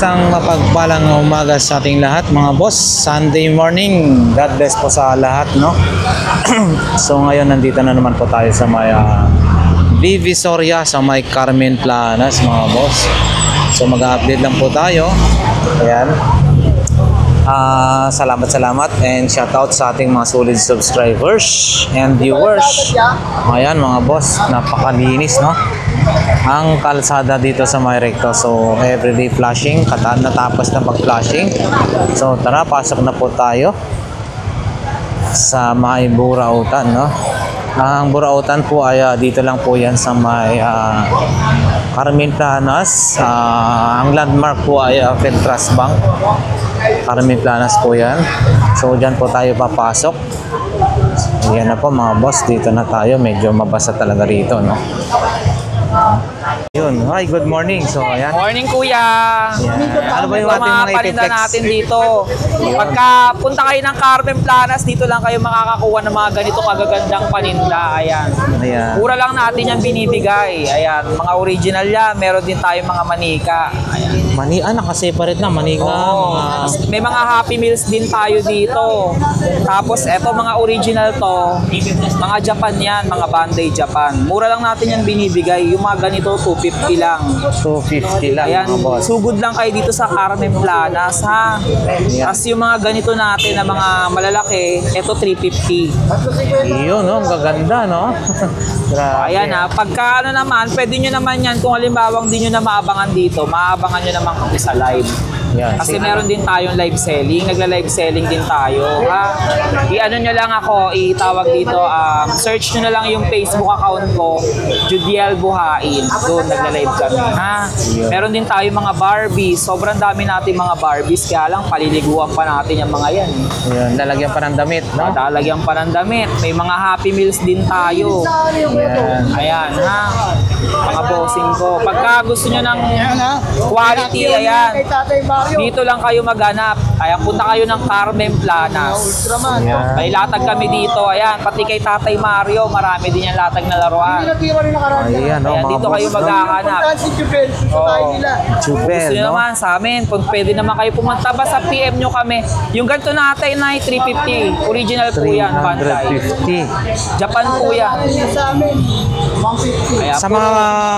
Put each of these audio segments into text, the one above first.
Isang mapagpalang umaga sa ating lahat mga boss. Sunday morning. God bless po sa lahat, no? So ngayon nandito na naman po tayo sa may Divisoria, sa may Carmen Planas mga boss. So mag-update lang po tayo. Ayan. Salamat and shoutout sa ating mga solid subscribers and viewers. Ayan mga boss, napakalinis, no? Ang kalsada dito sa may recto. So everyday flashing, natapos na pag-flashing. So tara, pasok na po tayo sa may Burautan, no? Ang Burautan po ay dito lang po yan sa may Carmen Planas. Ang landmark po ay Petras Bank, Carmen Planas po yan. So dyan po tayo papasok. Ayan na po mga boss, dito na tayo. Medyo mabasa talaga rito, no? Yun. Hi, good morning. So, ayan. Morning, kuya. Ano ba yung ating mga paninda natin dito? Pagka punta kayo ng Carmen Planas, dito lang kayo makakakuha ng mga ganitong magagandang paninda. Ayan. Ayan. Pura lang natin yan binibigay. Ayan. Mga original yan. Meron din tayong mga manika. Ayan. Naka-separate na. Manika. May mga Happy Meals din tayo dito. Tapos, eto mga original to. Mga Japan yan. Mga Bandai Japan. Mura lang natin yan binibigay. Yung mga ganito, 250 lang. 250 lang. Ayan, mga boss. sugod lang kayo dito sa Carmen Planas, ha? Yeah. Tapos yung mga ganito natin na mga malalaki, ito 350. Yun, no? Ang gaganda, no? Grabe. Ayan ha, pagka ano naman, pwede nyo naman yan, kung halimbawa hindi nyo na maabangan dito, maabangan nyo naman kami sa live. Yan. Kasi meron din tayong live selling, nagla-live selling din tayo, ha? I-ano nyo lang ako, itawag dito, search nyo na lang yung Facebook account ko, Judiel Buhain. Doon nagla-live kami, ha? Meron din tayo mga Barbies, sobrang dami natin mga Barbies, kaya lang paliliguan pa natin yung mga yan. Yan, lalagyan pa ng damit, no? Lalagyan pa ng damit, may mga Happy Meals din tayo. Yan. Ayan, ha? Mga bossing ko. Pagka gusto nyo ng quality, ayan, dito lang kayo maghanap. Ayan, punta kayo ng Carmen Planas. Yan. May latag kami dito. Ayan, pati kay Tatay Mario, marami din yung latag na laruan. Ayan, no? Ayan, Mga dito boss, kayo maghahanap. Chubel, Gusto nyo no? naman sa amin, kung pwede naman kayo pumunta, basta PM nyo kami. Yung ganito natin na 350. Original po yan, Bandai. 350. Japan po yan. Kaya Sa mga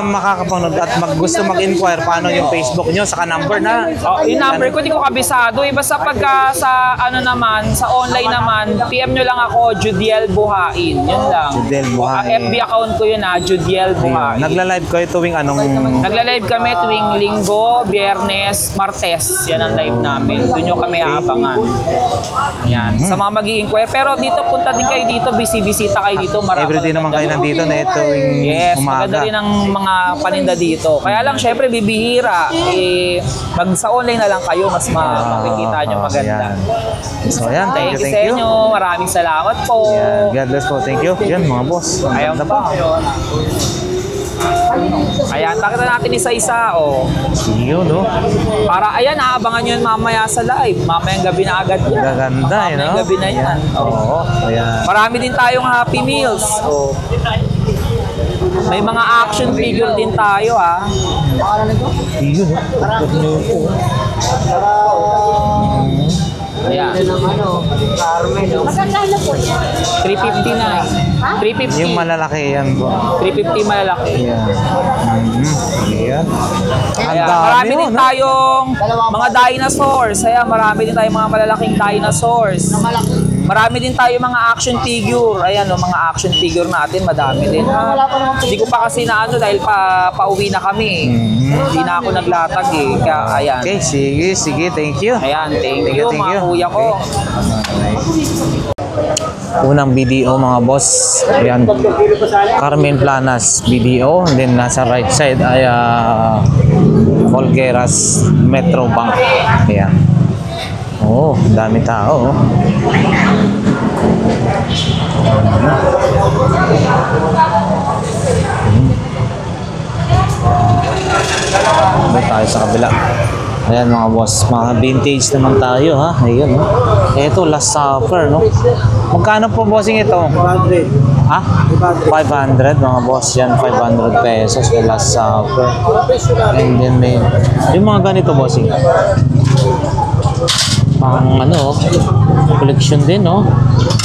makakapanood at gusto mag-inquire, paano yung Facebook nyo, saka number na? yung number ko, hindi ko kabisado. Basta pagka sa ano naman, sa online naman, PM nyo lang ako, Judiel Buhain. Yun lang. Judiel Buhain. FB account ko yun, Judiel Buhain. Nagla-live kayo tuwing anong... Nagla-live kami tuwing Linggo, Biyernes, Martes. Yan ang live namin. Doon nyo kami aabangan. Yan. Sa mga mag-i-inquire. Pero dito, punta din kayo dito, bisita kayo dito. Everyday naman kayo nandito na tuwing yes, umaga. maganda rin ang mga paninda dito. Kaya lang, syempre, bibihira. Sa online na lang kayo, mas makikita nyo maganda. Ayan. So, ayan. Thank you, sa inyo. Maraming salamat po. Ayan. God bless po. Thank you. Yan, mga boss. Ayan pa. Ayan, takita natin isa-isa, oh. Yun, no? Para, ayan, aabangan nyo yun mamaya sa live. Mamayang gabi na agad yan. Gaganda, eh, no? Mamayang gabi na yan. Oo. Ayan. Marami din tayong Happy Meals. Oh. May mga action figure din tayo, ha. Yun, no? Ayan. Maganda na po yan. 350 na. 350. Yung malalaki yan, bro. 350 malalaki. Ayan. Ayan. Ang Ayan. dami, Marami din no? tayong mga dinosaurs. Ayan, marami din tayong mga malalaking dinosaurs. Marami din tayo mga action figure. Ayan, no, mga action figure natin, madami din. Hindi ko pa kasi na ano dahil pauwi na kami. Hindi na ako naglatag eh. Kaya ayan. Okay, sige. Thank you. Ayan, thank you mga kuya ko. Unang BDO mga boss. Ayan. Carmen Planas BDO. And then nasa right side ay Folgueras Metro Bank. Ayan. Oh, dami tao. Doon tayo sa kabila. Ayan mga boss, mga vintage naman tayo ha. Ayun, no? Ito, Last Supper, no? Magkano po bossing ito? 500. Ha? 500 mga boss, yan 500 pesos yung Last Supper. And then may yung mga ganito bossing. Pang ano, collection din, no?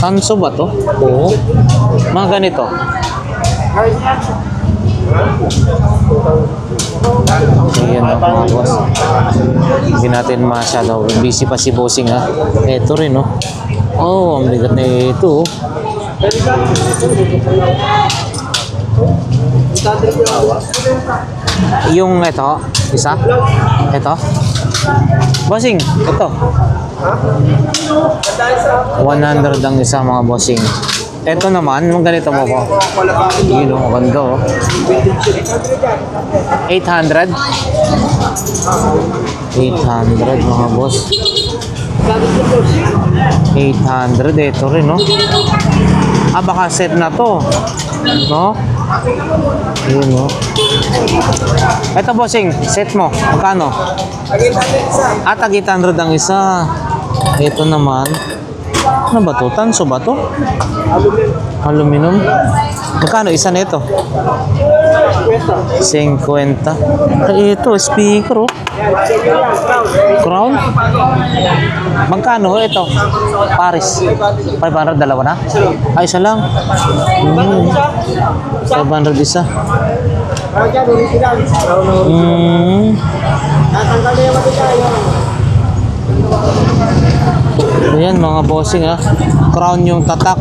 Tanso ba to? Oo. Mga ganito. Ayan na mga boss. Hindi natin masyado. Busy pa si bossing ha. Ito rin, no? Oh, ang bigat na ito. Yung ito, isa? Ito? Bossing, ito. 100 ang isa mga bossing. Ito naman, mga ganito mo po. Yun o, maganda o. 800? 800 mga boss. 800, ito rin no? Ah, baka set na to. No? Yun no? Ito bossing, set mo. Magkano? Ah, tag 800 ang isa. Ito naman. Ano ba to? Tanso ba to? Aluminum. Magkano isa nito? 50. Ay, ito, speaker oh. Crown? Magkano ito? Paris. 500, dalawa na? Ay, isa lang. 500 isa. Ayan mga bossing ha. Crown yung tatak.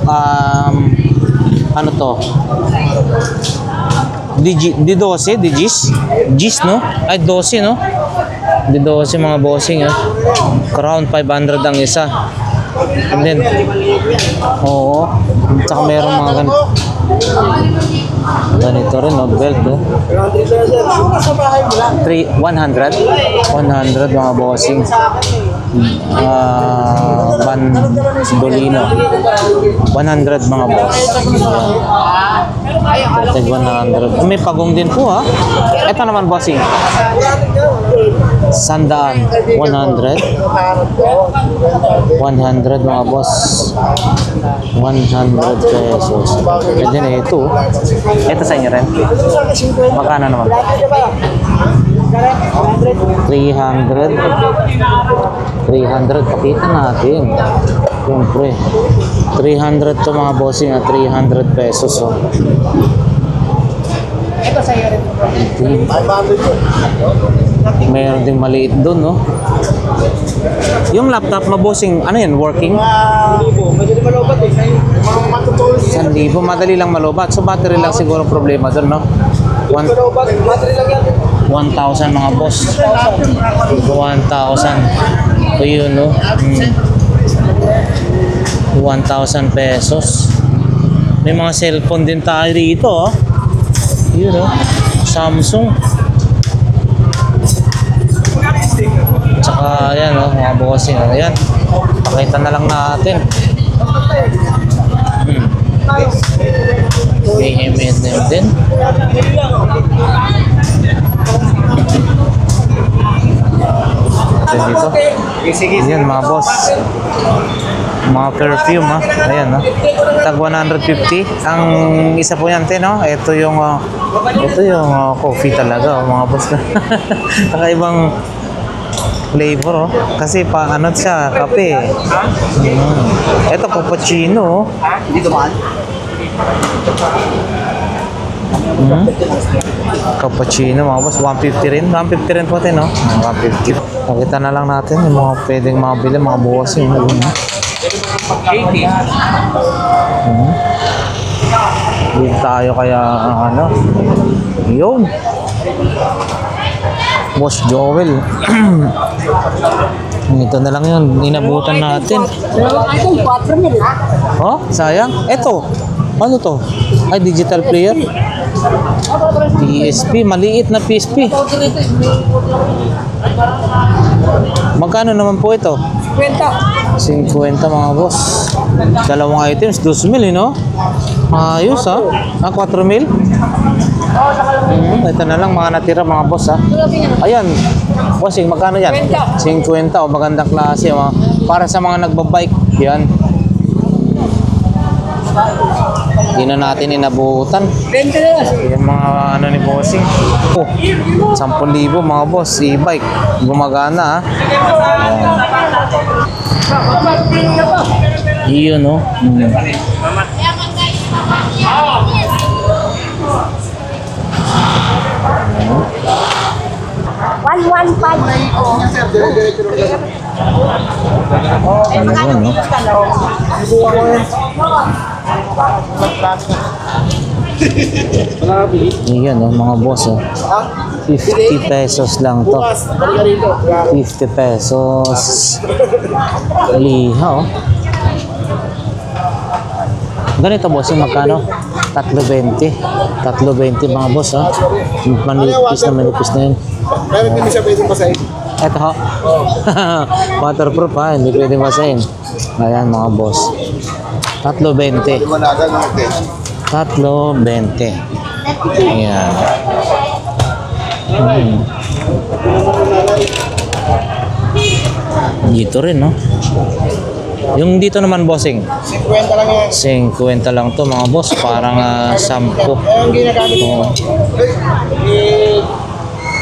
Ano to? D12, D10? Gis no? Ay 12 no? D12 mga bossing ha. Crown 500 ang isa. And then, oo. Tsaka mayroong mga ganito. Ganito rin no? Belt oh. 100 mga bossing. Bandolino 100 mga boss. Tag 100. May pagong din po ha. Ito naman bossing. Sandaan 100 mga boss. 100 pesos. And then ito sa inyo rin. Magkano naman? 300. 300 pakita natin. Siyempre 300 to mga bossing at 300 pesos oh. Ito sa'yo rin. Mayroon ding maliit doon no. Yung laptop mabossing, ano yan, working? 1,000, madali lang malobat. So battery lang siguro problema doon no. 1,000 mga boss. 1,000. So yun no. 1,000 pesos. May mga cellphone din tayo dito oh. Yun no. Samsung. Tsaka ayan oh, mga bossing. Ayan. Pakita na lang natin. May M&M din. Dito. Ayan mga boss. Mga perfume ha. Ayan no. Tag 150. Ang isa po yan no. Ito yung coffee talaga mga boss. Kakaibang flavor oh. Kasi pa ano siya, kape. Ito cappuccino oh. Dito ba? Cappuccino mga boss, 150 rin. 150 rin po din no. 150. Pakita na lang natin yung mga pwedeng mabili, mga buwas yung 80. Dito tayo kaya ano. Yun. Boss Joel. Ito na lang yun, inabutan natin. Ito, 4,000 ha? Oh, sayang. Ito. Ano to? Ay, digital player. PSP, maliit na PSP. Magkano naman po ito? 50 mga boss. Dalawang items, 2,000 no? Ayos ha? 4,000? Ito na lang mga natira mga boss ha. Ayan. Bossing, magkano yan? 50 o magandang klase. Para sa mga nagbabike. Yan. Hindi na natin inabutan. Yung mga ano ni bossing. Oh, 10,000 mga boss. E-bike. Gumagana ha. Iyon no. Ayun, no? Iyan, no, mga boss, oh. 50 pesos lang to. 50 pesos. Liha, oh. Ganito, boss, yung magkano? 3.20. 3.20 mga boss, ha? Manipis na yun. Meron din siya pwedeng basahin. Eto ho. Waterproof ha, hindi pwede basahin. Ayan mga boss. 3.20. Liwanagan ng attention. 3.20. Ayan. Dito rin, no? Yung dito naman, bossing. 50 lang yan. 50 lang to mga boss. Parang 10. Ang ginagamit Oo. mo.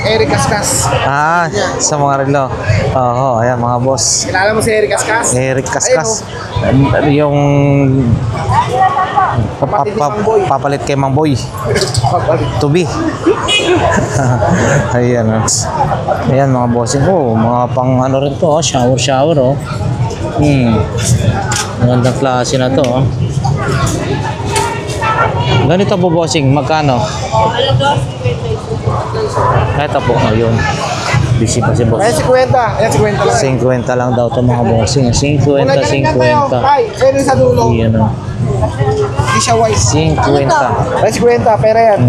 Eric Cascas. Ah, sa mga relo. Oo, ayan mga boss. Kilala mo si Eric Cascas? Eric Cascas. Yung papalit kay Mang Boy. To be. Ayan. Ayan mga bossing. Oh, mga pang ano rin to, oh. Shower oh. Magandang klase na to, oh. Ganito po bossing, magkano? Ito po, ayun. Busy pa si boss. Ayan 50. Ayan 50 lang. 50 lang daw to mga bossing. 50. Ay, pwede sa dulo. Iyan o. Hindi siya white. 50. Ay, 50. Pera yan.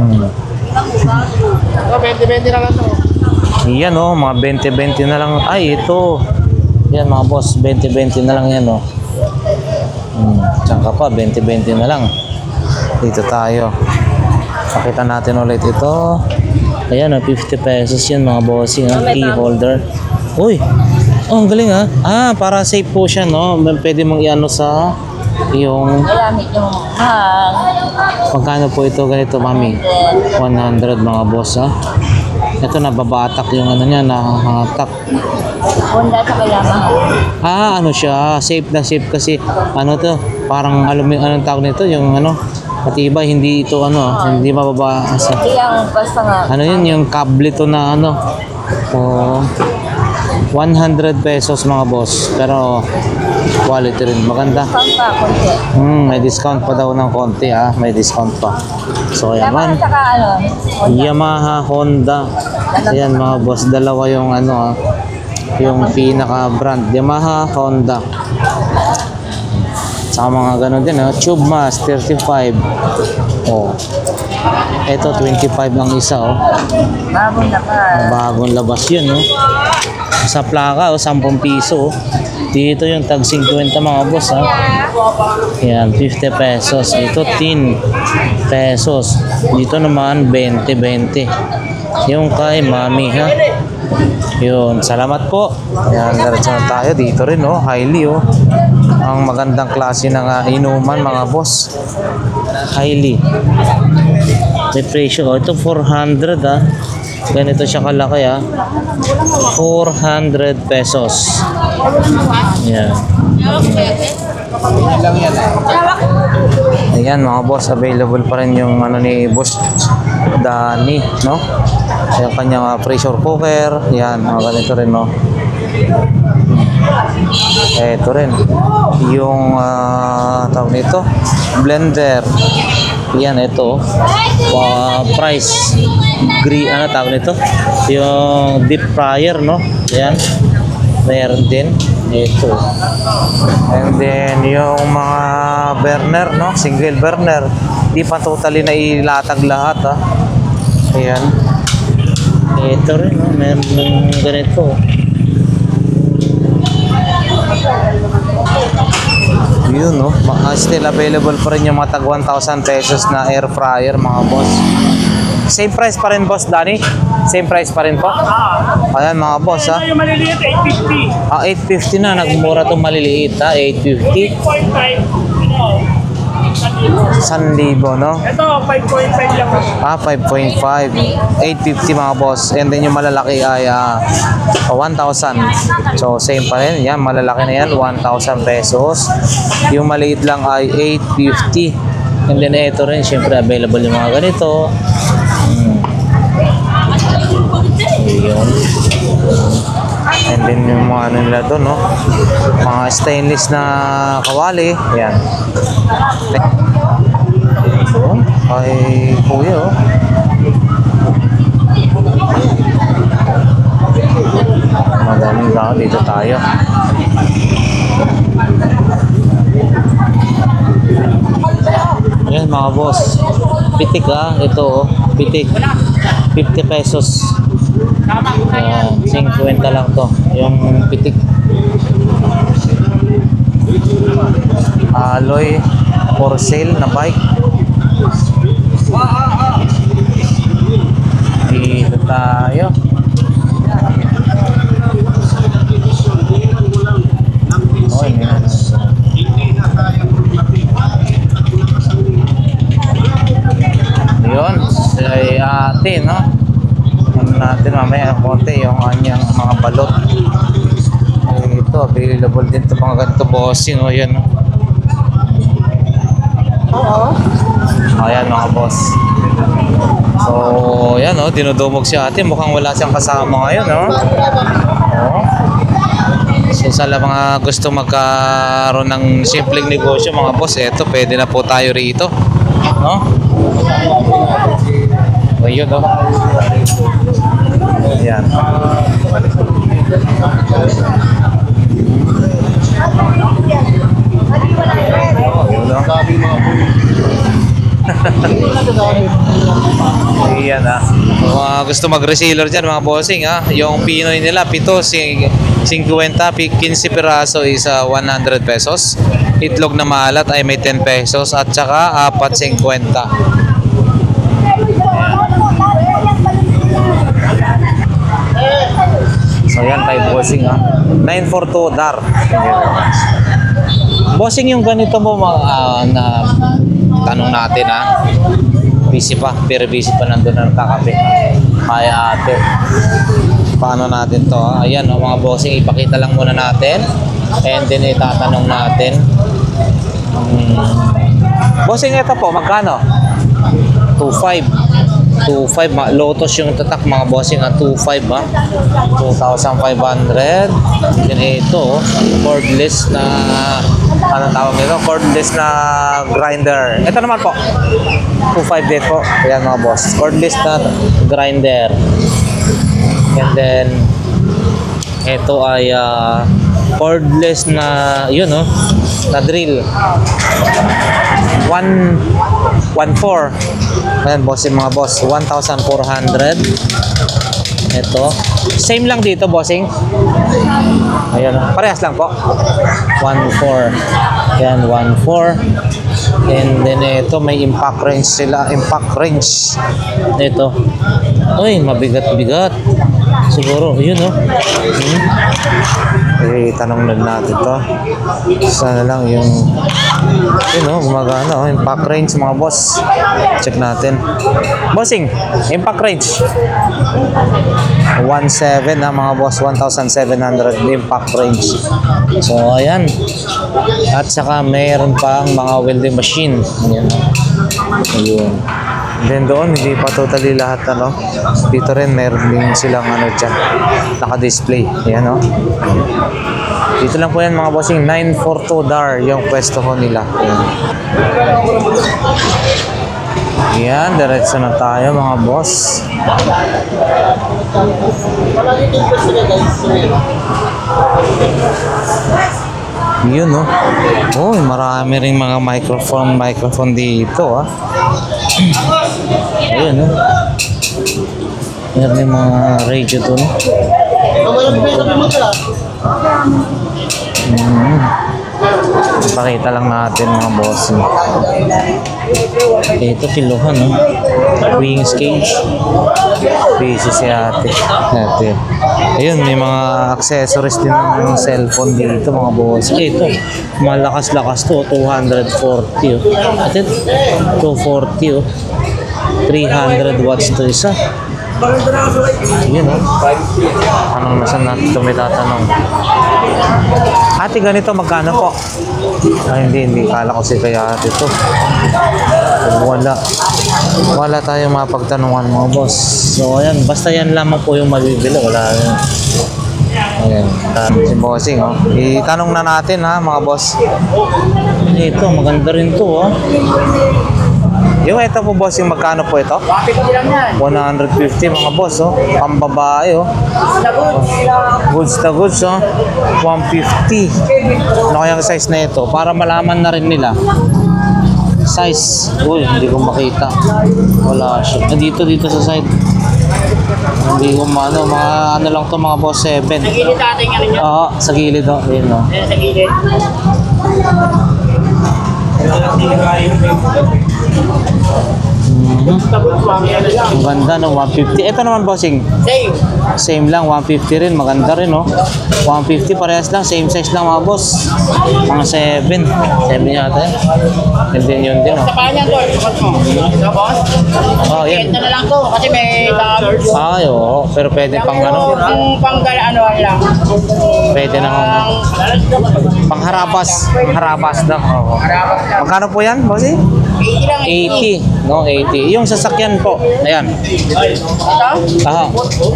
20-20 na lang to. Iyan o, mga 20 na lang. Ay, ito. Yan mga boss, 20 na lang yan o. Diyan ka pa, 20 na lang. Dito tayo. Pakita natin ulit ito. Ayan, 50 pesos yan mga bossing, key holder. Uy, oh, ang galing ha. Ah, para safe po siya, no? Pwede mong iano sa yung... Malamit yung hang. Magkano po ito ganito, mami? 100 mga boss, ha? Ito, nababatak yung ano niya, nakahatak. Honda sa kailangan. Ah, ano siya? Safe na safe kasi, ano to? Parang, alam mo yung anong tawag nito? Yung ano? Matibay, hindi ito ano, hindi mababa sa... Hindi ang basta nga. Ano yun, yung kable to na ano. Oh, 100 pesos mga boss. Pero quality rin, maganda. Saan pa, konti. May discount pa daw ng konti ha. May discount pa. So ayan man. Saka ano, Honda. Yamaha, Honda. Ayan mga boss, dalawa yung ano ha. Yung pinaka brand. Yamaha, Honda. Saka mga ganun din, Tube Mass, 35. Oh. Ito, 25 ang isa, oh. Bagong na pa. Bagong labas yun, no? Sa plaka, 10 piso, oh. Dito yung tag 50 mga boss, ha? Yan, 50 pesos. Ito, 10 pesos. Dito naman, 20. Yung kay mami, ha? Yun, salamat po. Yan, diretso na tayo. Dito rin, oh. Highly, oh. Ang magandang klase ng inuman mga boss. Highly. May presyo. Oh, ito 400 ha. Ganito siya kalaki ha. 400 pesos. Yan. Ayan mga boss. Available pa rin yung ano ni Boss Danny, no? Yung kanyang pressure cooker. Yan. Mga ganito rin, no? Ito rin yung tawag nito, blender. Yan, ito price green, ano tawag nito, yung deep fryer, no? Yan, meron din ito. And then yung mga burner, no? Single burner, di pa totally na ilatag lahat ha. Ayan, ito rin, no? Meron ganito. Yun, no? Still available pa rin yung mga tag 1,000 pesos na air fryer mga boss. Same price pa rin, boss Danny? Same price pa rin po? Ayan mga boss, ha? Yung maliliit, 850. 850 na. Nagmura itong maliliit, ha? 850. 1,000, no? Ito, 5.5 lang. 5.5. 850 mga boss. And then yung malalaki ay 1,000. So, same pa rin. Yan, malalaki na yan. 1,000 pesos. Yung maliit lang ay 850. And then ito rin, syempre available yung mga ganito. Yun. And then yung mga ano nila doon, no? Mga stainless na kawali. Yan. Ay, kuya, oh. Madaming tao dito tayo. Ayan mga boss. Pitik ito, pitik. 50 pesos. Ayan, 50 lang to. Yung pitik. Alloy for sale na bike. Dito tayo. Oh, yan. Yun, si ate, no? Ano natin mamaya konti yung kanyang mga balot. Ito, available din ito mga ganito bossing, oh, yan, no? Ayan mga boss. So, yan, oh, dinudumog si ate. Mukhang wala siyang kasama ngayon, no? Oh. So, sa mga gusto magkaroon ng simpleng negosyo, mga boss, eto, pwede na po tayo rito, no? Ayun, no? Ayan. Ayun, no? Ayan, mga gusto mag-reseller dyan, mga bossing, yung Pinoy nila, 7, 50, 15 piraso is 100 pesos. Itlog na maalat ay may 10 pesos at saka 4.50. So yan kay bossing, 942 dar. Bossing, yung ganito mo na tanong natin, busy pa, pero busy pa, nandun na nagkakape. Kaya ate, paano natin to, ayan, mga bossing, ipakita lang muna natin and then itatanong natin. Bossing, ito po, magkano? 2.5. 2.5, Lotus yung tatak, mga bossing, 2.5, 2,500. Then ito, cordless na, anong tawag nito? Cordless na grinder. Ito naman po, 2.5 din po. Ayan mga boss, cordless na grinder. And then ito ay cordless na, yun, na drill. 1.4. Ayan bossing, mga boss, 1,400. Ito, same lang dito bossing. Ayan, parehas lang po. 1.4. Ayan, 1.4. And then ito, may impact range sila. Impact range. Ito, uy, mabigat-bigat. Siguro, yun, tanong lang natin to. Sana lang yung, gumagana, impact range, mga boss. Check natin. Bossing, impact range 1.7 mga boss, 1,700 impact range. So ayan, at saka mayroon pang mga welding machine. Ayan. Ayun. Then doon, hindi pa totally lahat, dito rin meron din silang dyan, naka-display. Ayan, dito lang po yan mga bossing, 942 dar yung pwesto ko nila. Ayan. Ayan, diretso na tayo mga boss. Yun, oh, marami rin mga microphone dito, Ayun, meron yung mga radio doon. Pakita lang natin mga boss. Ito kiluhan, no? Wings cage. Busy si ate. Ate. Ayun, may mga accessories din ng cellphone dito mga boss. Ito, malakas-lakas to. 240. Oh. Ito, 240. Oh. 300 watts to isa. Yun, oh. Anong nasan natin ito may tatanong? Ate, ganito magkano po? Ay, hindi. Kala ko si kaya ate ito. Wala tayong mapagtanungan mga boss. So, ayan. Basta yan lamang po yung mabibili. Wala yan. Ayan. Si bossing, oh. Itanong na natin, ha, mga boss. Ito, maganda rin to, oh. Yung ito po boss, yung magkano po ito? 150 mga boss, oh. Pambabae, oh. Goods na goods, oh. 150. Ano kayang size na ito? Para malaman na rin nila. Size. Uy, hindi ko makita. Wala siya. Dito sa side. Hindi ko mga ano lang to mga boss, 7. Sa gilid natin ano nyo? Oo, sa gilid, oh. Ayun, oh. Sa gilid. Ang ganda no, 150. Ito naman bossing. Same lang, 150 rin. Maganda rin no. 150 parehas lang, same size lang mga boss. Mga 7. 7 yata yan. And then yun din no. Sa kanya to, sukat mo. Ito boss? Oh, yan. Ito na lang to kasi may Ay, oo. Pero pwede pang ano. Ang panggalaan lang. Pwede na pangharabas. Pangharabas lang. Oo. Magkano po yan bossing? 80 lang. 80. No, 80. Yung sasakyan po. Ayan. Ito? Aha.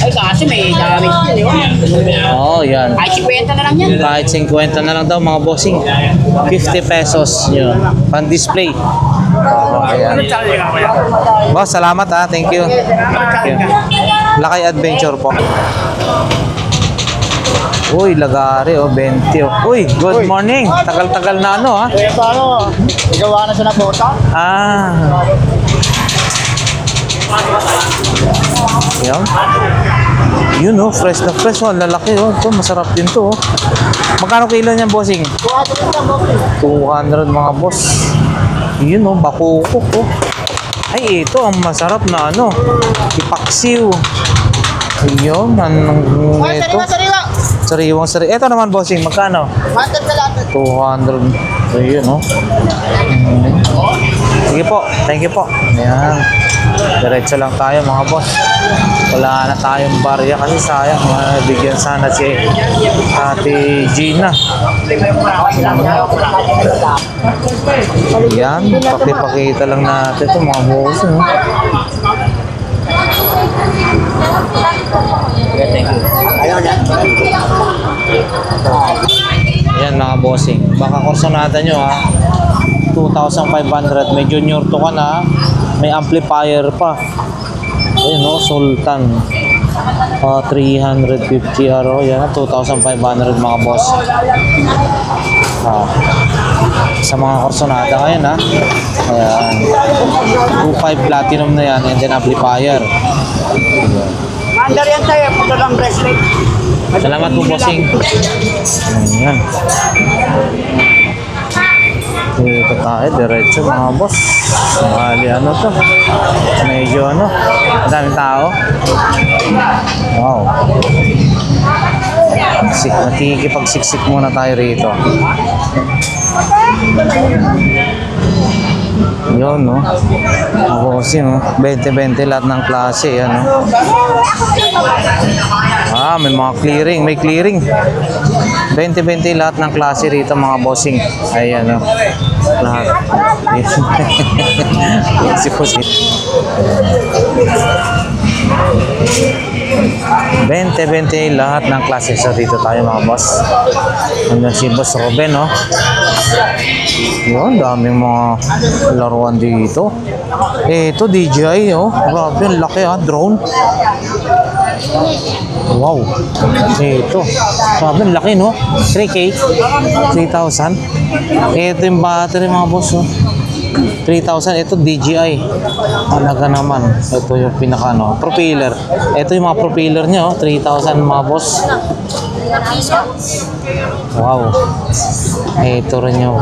Ay kasi may damage yun, di ba? Oh, yan. Ay, 50 na lang yan. Kahit 50 na lang daw mga bossing. 50 pesos yun. Pan-display. Ayan. Boss, salamat ha. Thank you. Thank you. Lakay Adventure po. Uy, lagari oh, 20 oh. Uy, good morning. Tagal-tagal na ano ha. Kaya paano? Igawa na siya na bota? Ah. Yan. Yun oh, fresh na fresh oh. Lalaki oh. Ito, masarap din to oh. Magkano kilo niyan, bossing? 200 mga boss. Yun oh, bakukok oh. Ay, ito ang masarap na ano. Ipaksiw. Yun, anong ito? Sariwang. Ito naman, bossing, magkano? 200. Ayun, no? Sige po, thank you po. Ayan. Diretso lang tayo, mga boss. Wala na tayong barya kasi sayang. Bigyan sana si Ate Gina. Ayan, pakipakita lang natin ito, mga boss. No? Ayan mga bossing, baka kursonada nyo ha. 2,500, may junior to ka na, may amplifier pa. Ayun no, Sultan 350 araw, yan 2,500 mga boss. Sa mga kursonada ngayon ha. Ayan, 2.5 platinum na yan, and then amplifier. Mandar yan tayo, puto lang bracelet. Salamat po, bossing. Ayan. Dito tayo, diretso mga boss. Mahali ano to. Medyo ano, madaming tao. Wow. Nakikipagsiksik muna tayo rito. Yun, no? Bossing, no? 20-20 lahat ng klase, yan, no? Ah, may mga clearing, may clearing. 20-20 lahat ng klase rito, mga bossing. Ayan, no? Lahat. Si bossing. 20-20 lahat ng klase sa dito tayo, mga boss. Ano si Boss Ruben, no? Yun, daming mga laruan dito. Ito, DJI, oh. Grabe, ang laki, ha? Drone. Wow. Ito. Grabe, ang laki, no? 3K. 3,000. Ito yung battery, mga boss, oh. 3,000. Ito DJI. Talaga naman. Ito yung pinaka ano, propeller. Ito yung mga propeller niya, oh. 3,000 mga boss. Wow. Ito rin yung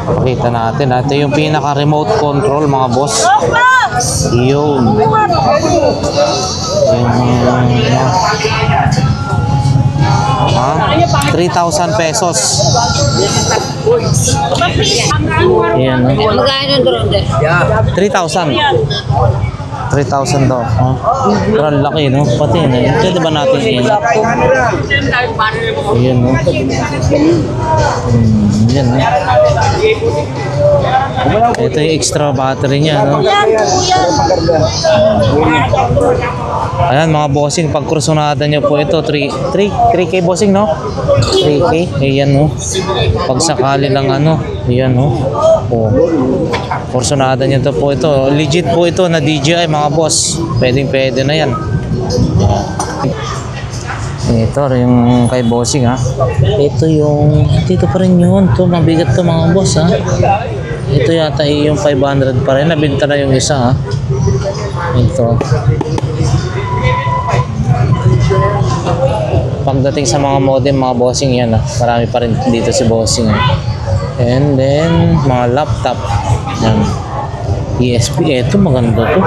pakita natin. Ito yung pinaka-remote control mga boss. Yun. Ah, 3,000 pesos. Yan. Magkano doon? 3,000. 3,000 daw. Oh. Pero ang laki, no? Pati na. Pwede ba natin yan? Ayan, no? Yan, no? Ito yung extra battery niya, no? Ayan, mga bossing, pag kursunada nyo po ito, 3K bossing, no? 3K. Ayan, no? Pag sakali lang, ano? Ayan, no? Oh. Kursunada nyo to po ito. Legit po ito na DJI, mga boss. Pwede na yan. Ito yung kay bossing, ha. Ito yung dito pa rin yun. Ito mabigat to mga boss, ha. Ito yata yung 500 pa rin. Nabinta na yung isa, ha. Ito. Pagdating sa mga modem, mga bossing yan, ha. Marami pa rin dito si bossing, ha. And then mga laptop. Yan. ESP. Ito maganda to.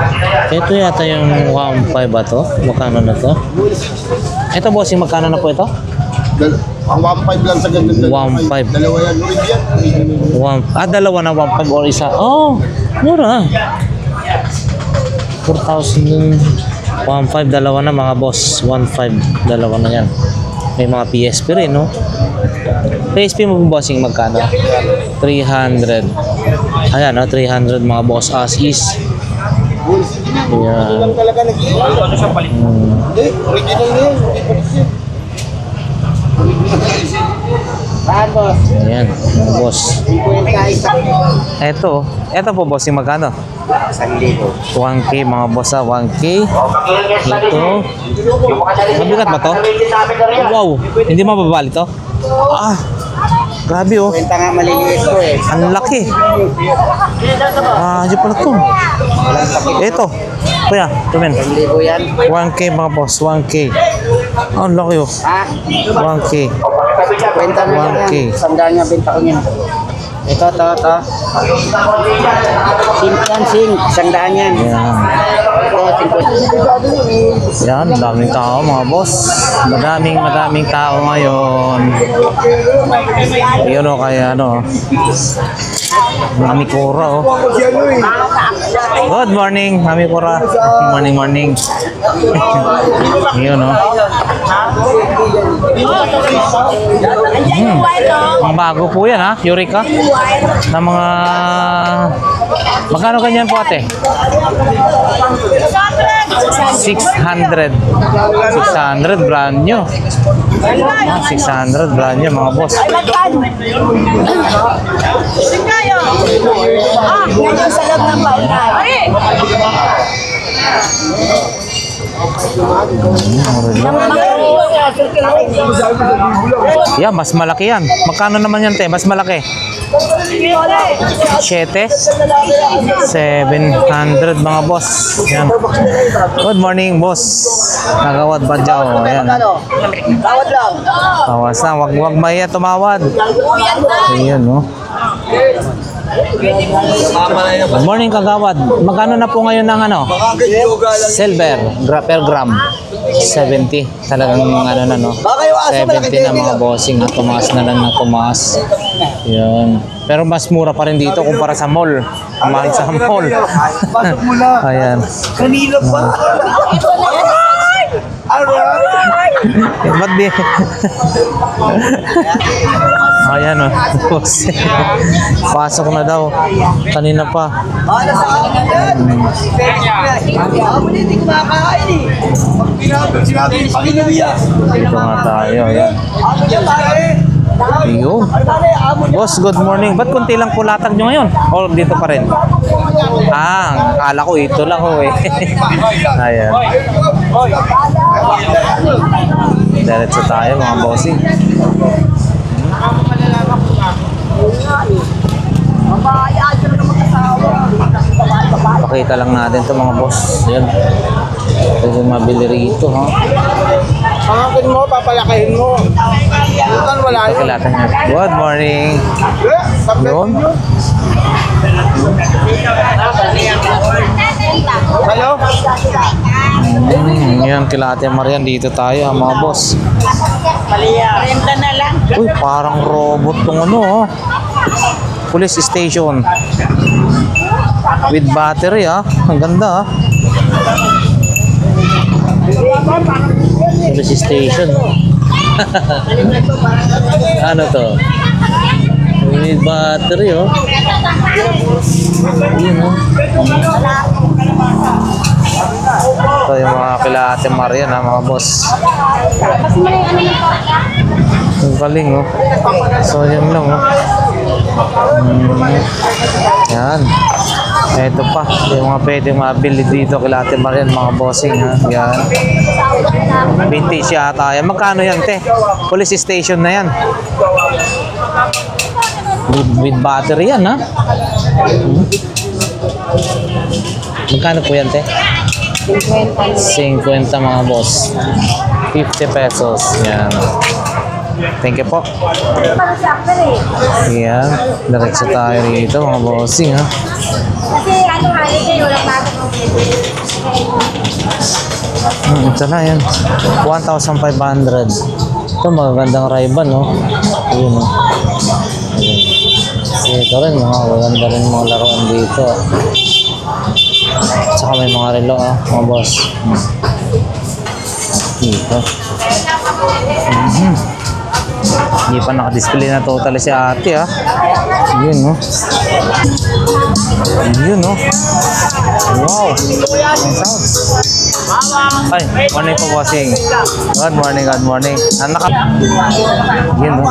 Ito yata yung 1.5 ba to? Magkano na to? Ito bossing, magkano na po ito? Ang 1.5 lang sa ganito. 1.5. Dalawa yan. Dalawa na 1.5 or isa. Oh, mura. 4,000. 1.5, dalawa na mga boss. 1.5, dalawa na yan. May mga PSP rin, no? PSP mo po bossing, magkano? 300. Ayan, no? 300 mga boss as is. Ayan. Talaga Hindi, original na yun. Ayan, mga boss. Ito po bossing, magkano? 1K mga boss, 1K. Ito. Mabigat ba to? Wow, hindi mababali to? Ah, grabe oh. Kwenta nga maliliit ko eh. Ang laki. Ah, di pala to. Ito. Kuya, tumin. Libo yan. 1K mga boss, 1K. Ah, ang laki oh. Ha? 1K. Kwenta mo 1K. yan. Sandaan niya, benta ko niyan. Ito. Sing. Sandaan yan. Ayan. Ito, 50. Yan, daming tao mga boss. Madaming tao ngayon. Yun o kaya ano. Mami Cora oh. Good morning, Mami Cora. Morning. Yun o. Ang bago po yan ha, Eureka. Na mga... Magkano ganyan po ate? 600 brand new. 600 brand new mga boss. Yeah, mas malaki yan. Magkano naman yan te? Mas malaki. 7 700 mga boss. Yan. Good morning boss. Nagawad ba dyan? Ayan. Tawad lang. Tawas na. Wag maya tumawad. Ayan no. Good morning kagawad. Magkano na po ngayon ng ano? Silver per gram. 70. Talagang ano na no. 70 na mga bossing. Tumaas na lang ng tumaas. Yan. Pero mas mura pa rin dito kumpara sa mall. Mahal sa mall. Ayan. Kanina pa. Ba't di? Ayan o. Pasok na daw. Kanina pa. Dito nga tayo. Ayan. Iyo. Boss, good morning. Ba't kunti lang po latag nyo ngayon? O dito pa rin? Ah, akala ko ito lang ho eh. Ayan. Diretso tayo mga bossing. Pakita lang natin to mga boss. Yan. Pwede mabili rito ha. Pangangkin mo, papalakahin mo. Bukan wala yun. Kilatan niya. Good morning. Yun. Hello? Yan, kila Ate Marian. Dito tayo, mga boss. Renta na lang. Uy, parang robot tong ano, oh. Police station. With battery, ah. Ang ganda, ah. Police station. Ano to? With battery, oh. Yun, oh. Ito yung mga kila Ate Marian, ha, mga boss. Ang galing, oh. So, yun lang, oh. Yan. Ito pa, yung mga pwedeng mabili dito kila Ate Marian, mga bossing, ha. Yan. Vintage yata yan. Magkano yan, te? Police station na yan. With battery yan, ha. Magkano po yan, te? 50 mga boss. 50 pesos. Yan. Thank you po. Yan. Diretso tayo rito, mga bossing, ha. Kasi ano holiday, walang bago kong Ito na yan. 1,500. Ito, magagandang Ray-Ban, no? Ayun, no? Ito rin, magaganda rin mga laruan dito. Saka may mga relo, mga boss. Dito. Hindi pa nakadisplay na total si ate, ha. Yun, no? Yun, no? Wow! Ang sound. Ay, morning po, bossing. Good morning, good morning. Anak. Yun, no?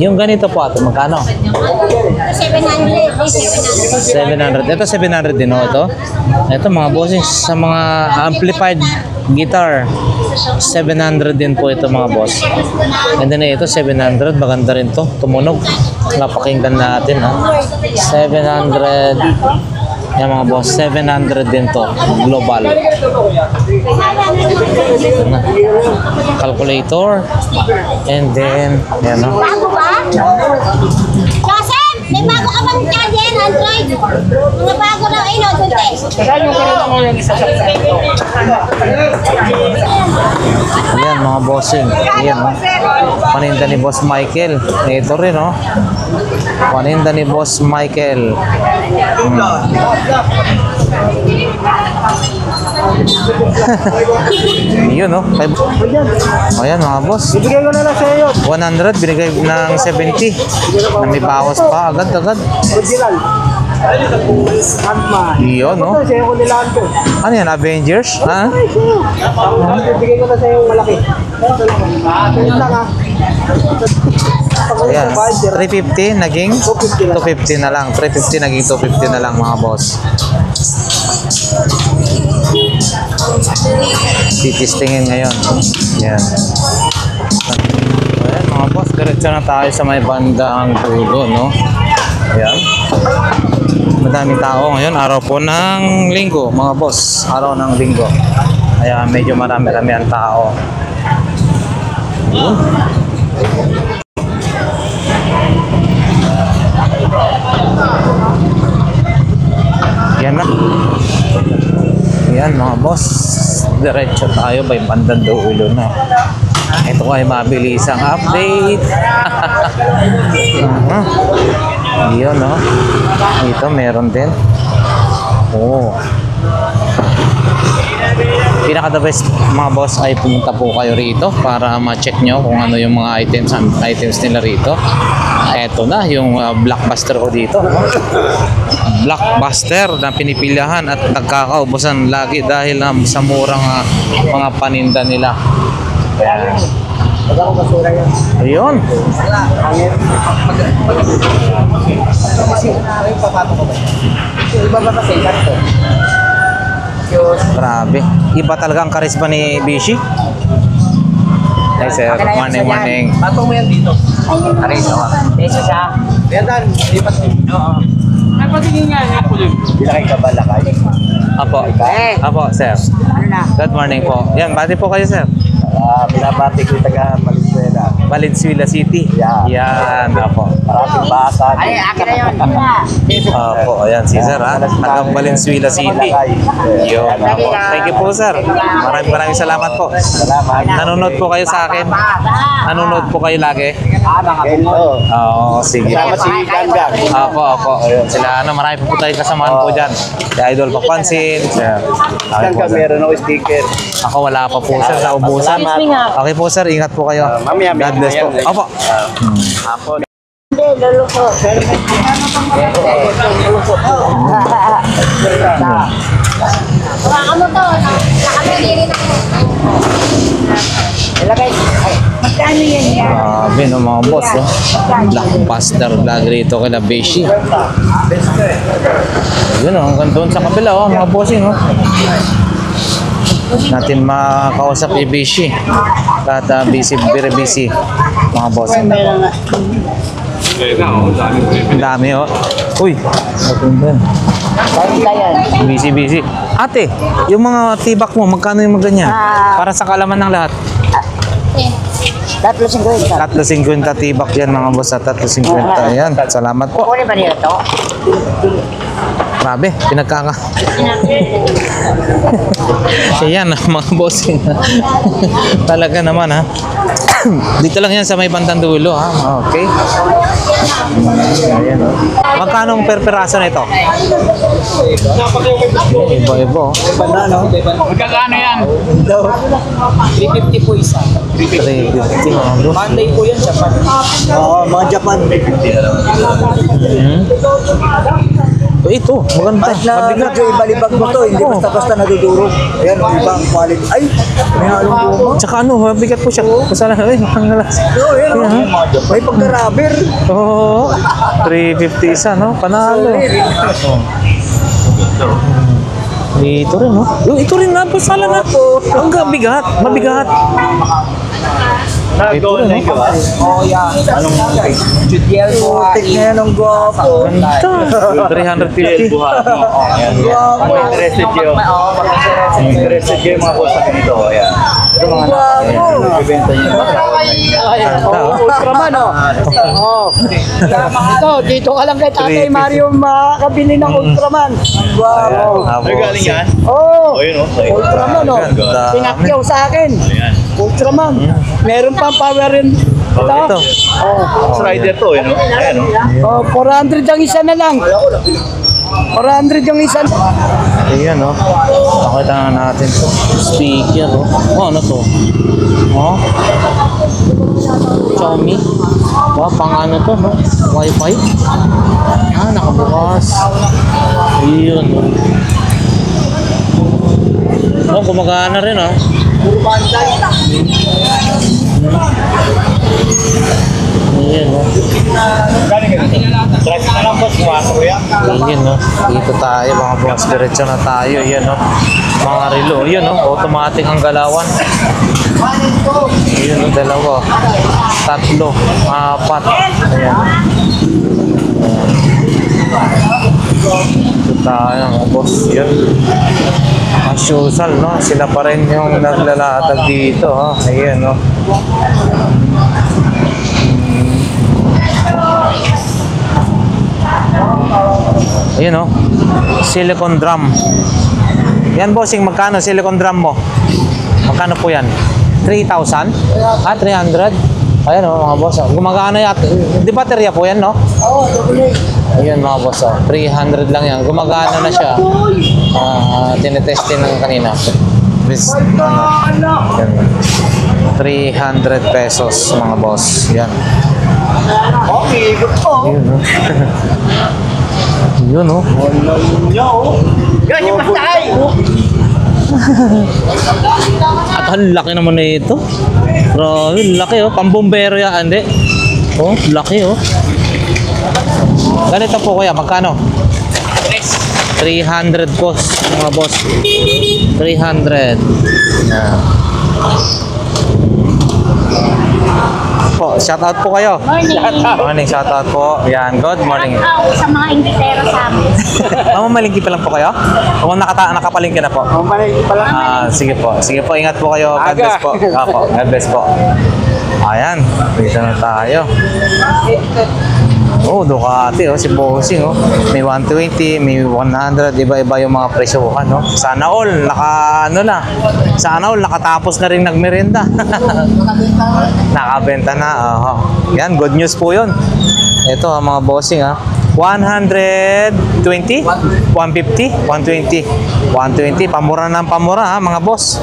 Yung ganito po, ate, magkano? 700. Ito 700 din, no? Ito mga bossing, sa mga amplified guitar, 700 din po ito, mga boss. And then ito 700, maganda rin to, tumunog. Napakinggan natin, ha. 700. Yan, mga boss, 700 din to, global. Calculator. And then yan, no. Bago ba? Joseph, may bago ka bang charger, Android? Mga bago na, ayun, dunte. Ayan, mga bossing. Ayan, no. Paninda ni Boss Michael. Ito rin, no. Paninda ni Boss Michael. Yun, no. Ayan, mga boss. Ibigay ko na lang sa iyo. 100, binigay ng 70. Na may bawas pa, agad-agad. Original. Ant-Man. Yun, no. Ito, sa'yo ko nilaan ko. Ano yan, Avengers? Ha? Ibigay ko na sa iyo malaki. Ito lang, ha. Ayan, 350 naging 250 na lang. 350 naging 250 na lang, mga boss. Titistingin ngayon. Yan. Ayan, mga boss, diretso na tayo sa may bandang dulo, no? Ayan. Madaming tao ngayon. Araw po ng linggo, mga boss. Araw ng linggo. Kaya medyo marami-rami ang tao. Ayan. Yan na. Yan, mga boss. Diretso tayo by bandang dulo na. Ito ay mabilisang update. Yun, no? Ito, meron din. Oh. Pinaka the best, mga boss, ay pumunta po kayo rito para ma-check nyo kung ano yung mga items nila rito. Eto na yung blockbuster ko dito, no? Blockbuster na pinipilihan at nagkakaubusan lagi dahil sa murang mga paninda nila. Ayan. Ayun. Grabe. Iba talaga ang karisma ni Bishi. Hey sir, morning, morning. Patong mo yan dito. Arito ka. Peso siya. Yan dan, lipat mo. Oo. Napatingin nga niya po yun. Hindi na kayo kabalakay. Apo. Apo, sir. Ano na? Good morning po. Yan, bati po kayo, sir. Binabati ko yung taga Valenzuela. Valenzuela City. Yeah. Yan, opo. Maraming bata. Ay, akin na yun. Opo, ayan si sir ha. Taga Valenzuela City. Yun, opo. Thank you po sir. Maraming salamat po. Salamat. Nanonood po kayo sa akin. Nanonood po kayo lagi. Hello. Oo, sige. Salamat si Ganggang. Opo. Sila marami po tayo kasamahan po dyan. Si Idol Papansin. Ganggang, meron ako sticker. Ako wala pa po sir, naubusan. Okay po sir, ingat po kayo. Mamaya, God bless po. mamaya. Opo. Ako. Hindi, luluko. Baka mo to. Nakabili na ko. Ilagay. Ay, magkano yan yan? Grabe no mga boss. Oh. Blockbuster vlog rito kay Beshi. Yun oh, hanggang doon sa kabila oh, mga bossing oh. Natin makausap ni Beshi. At very busy mga bossing. Ang dami oh. Uy, matunda. Busy. Ate, yung mga tibak mo, magkano yung ganyan? Para sa kalaman ng lahat. 350. 350 tibak yan mga boss. 350 yan. Salamat po. Kukunin ba niyo ito? Grabe, pinagkaka. Ayan mga bossing. Talaga naman ha. Dito lang yan sa may bandang dulo ha. Okay. Ayan oh. Magkano per peraso na ito? Iba-iba oh. Magkakano yan? 350 po isa. 350 mga boss. Monday po yan, Japan. Oo, mga Japan. Ito, maganda. Kahit na Mabigat. medyo ibalibag mo to, hindi Oo. basta-basta nadudurog. Ayan, ibang quality. Ay, may halong guma. Tsaka ano, mabigat po siya. Kasala, ay, pangalas. Oo, ayan, may pagka-rubber. Oo, 350 isa, no? Panalo. Ito rin, no? Ito rin na, pasala na. Ang bigat, mabigat. Ito rin, no? Oh, yan. Judiel Tek na yan ang gwapo. Ganda. 350. Gwapo. Interested yun. Interested yun mga boss sa ganito. Ayan. Ito mga Gwapo. nagbibenta nyo. Ganda, oh. Ultraman, oh. Oh. Ito, dito ka lang kay Tatay Mario makakabili ng Ultraman. Ang gwapo. Ay, galing yan? Oh, O, yun o. Ultraman, oh. Ganda. Pinakyaw sa akin. Ayan. Ultraman. Meron pang power rin. Ito. Oh, Rider to, yun o. Ayan o. oh, 400 ang isa na lang. 400 yung isa. Ayan, no? Nakita na natin to. Speaker, oh. Oh, ano to? Oh. Xiaomi. Oh, pang ano to, no? Wi-Fi. Ah, nakabukas. Ayan, no? Oh, gumagana rin, oh. Ayan, no? Drive na lang boss. Kuwato yan. Ayan, no? Dito tayo, mga boss. Diretso na tayo. Ayan, no? Mga relo. Ayan, no? Automatic ang galawan. Ayan, no? 2, 3, 4. Ayan. Dito tayo, mga boss. Ayan. As usual, no? Sila pa rin yung naglalatag dito, ha? Ayan, no? Ayun oh. Silicone drum. Yan bossing, magkano silicone drum mo? Magkano po yan? 3,000? Ah, 300? Ayan oh mga boss. Gumagana yan. Di baterya po yan, no? Oo, Ayun mga boss. Oh. 300 lang yan. Gumagana na siya. Tinetestin ng kanina. Bis, ano? Yan. 300 pesos mga boss. Yan. okay, good po. Ayun oh. Yun oh. Ganyan patay. At ang laki naman na ito. Grabe, laki oh. Pambombero yan, hindi. Oh, laki oh. Ganito po kuya, magkano? 300 po, mga boss. 300. po. Shoutout po kayo. Morning, shoutout po. Yan, good morning. Sa mga inditero sa amin. Malingki pa lang po kayo? O nakapalingki na po? Sige po. Sige po, ingat po kayo. God bless po. Opo, God bless po. Ayan, dito na tayo. Oh, Ducati, oh, si Bossing, oh. May 120, may 100, iba-iba yung mga presyohan, no? Sana all, Sana all, nakatapos na rin nagmerenda. Nakabenta na, Yan, good news po yun. Ito, mga Bossing, 120, 150, 120, 120, pamura ng pamura, mga boss.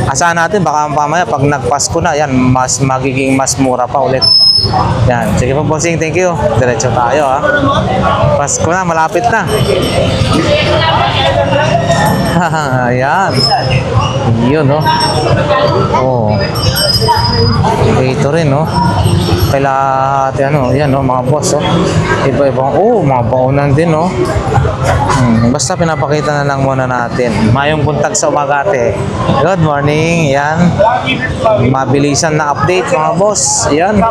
Asahan natin, baka pamaya, pag nagpasko na, yan, magiging mas mura pa ulit. Yan, sige po Bossing, thank you. Diretso tayo Pasko na, malapit na. Ayan. Yun, no? Oh. Ito rin, no? Kaila, yan, no? Mga boss, Iba-ibang, mga baunan din, no? Basta pinapakita na lang muna natin. Mayong buntag sa Umagate. Good morning, yan. Mabilisan na update, mga boss. Yan.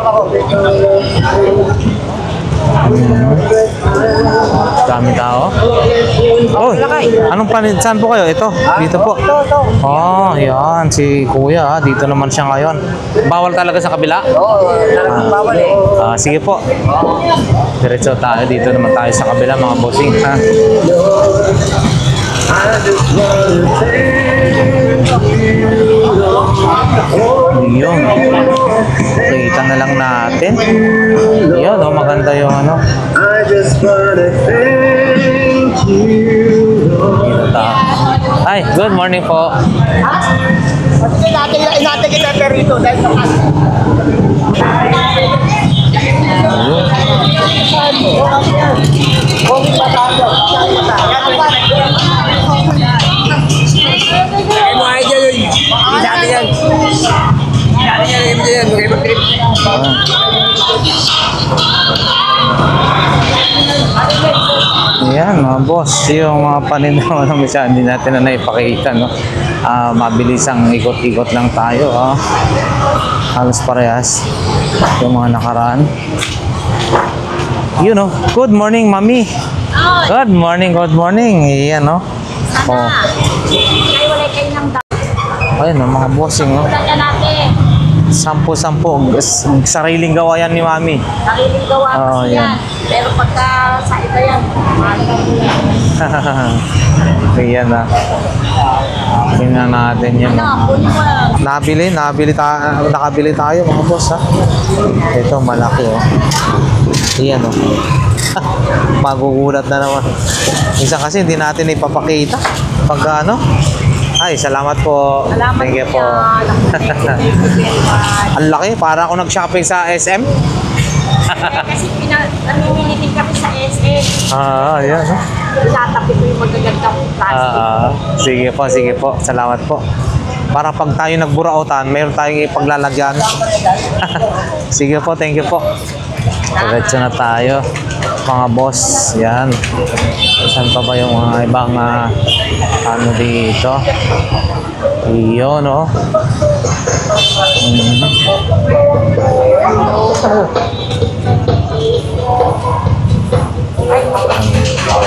Dami tao. Oh, anong saan po kayo? Ito, dito po. Oh, yan, si Kuya, dito naman siya ngayon. Bawal talaga sa kabila? Bawal Sige po. Diretso tayo, dito naman tayo sa kabila, mga bossing. Yun. Kita na lang natin. Yun, maganda yung Ay, good morning po. Inate kita rito dahil sa Yan, mga boss, yung mga panindahan ng isa, hindi natin na naipakita, no? Mabilis ang ikot-ikot lang tayo, halos parehas yung mga nakaraan. You know, good morning, Mami. Good morning, good morning. Yan, no? Kaya wala kayo ng Ayun, mga bossing, no? Wala natin. 10-10. Sariling gawa yan ni Mami. Sariling gawa kasi yan. Pero pagka sa iba yan, Ayan na. Tingnan natin yan. kunin mo lang. Nakabili tayo mga boss, Ito, malaki, Ayan, Magugulat na naman. Isa kasi hindi natin ipapakita. Pag Ay, salamat po. Thank you po. Ang laki, para ako nag-shopping sa SM. Kasi namimili din kami sa SM. Ayan, Ilatapit ko yung magagandang plastic. Sige po. Salamat po. Para pag tayo nagburautan, mayroon tayong ipaglalagyan. Sige po, thank you po. Diretso na tayo, mga boss. Yan. Saan pa ba yung mga ibang dito? Iyon,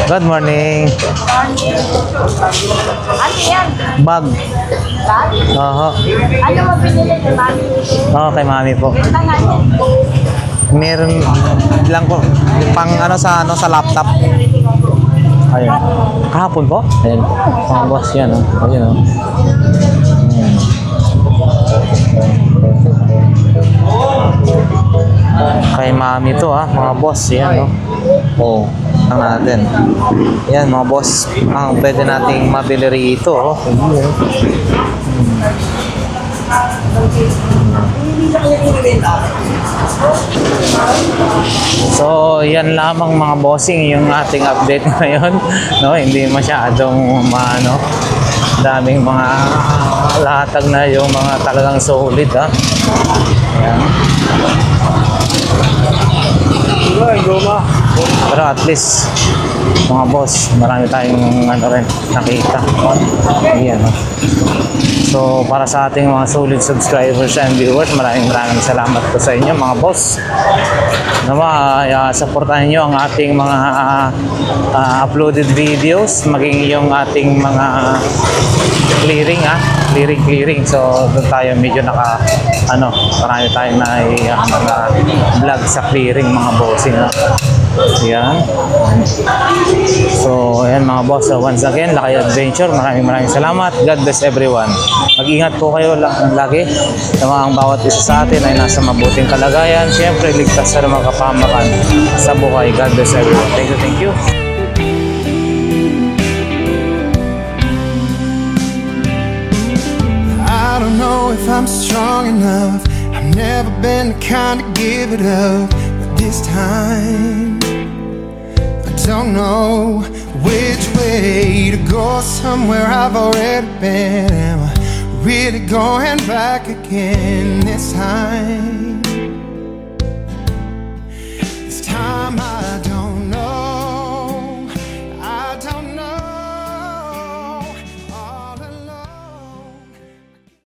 Good morning. Ano yan? Bag. Bag? Ano mo pinili ni Mami? Kay Mami po. Meron lang po pang sa laptop. Ayun. Kahapon po? Ayun. Mga boss yan, Ayun, Kay Mami to, mga boss. Yan, ang natin. Yan, mga boss. Ang pwede nating mabili rito, So, yan lamang mga bossing yung ating update ngayon. Hindi masyadong daming mga latag na yung mga talagang solid, Ayan. Pero at least, mga boss, marami tayong ano rin, nakita. Ayan, no? So, para sa ating mga solid subscribers and viewers, maraming salamat po sa inyo, mga boss. Supportahan nyo ang ating mga uploaded videos, maging yung ating mga clearing. So, doon tayo medyo marami tayong mga vlog sa clearing, mga bossing. Yan. So, ayan mga boss. So, once again, Lakay Adventure. Maraming salamat. God bless everyone. Mag-ingat po kayo lagi sa mga bawat isa sa atin ay nasa mabuting kalagayan. Siyempre, ligtas sa mga kapamakan sa buhay. God bless everyone. Thank you. I don't know if I'm strong enough. I've never been the kind to give it up, but this time I don't know which way to go. Somewhere I've already been. Am I really going back again this time? This time I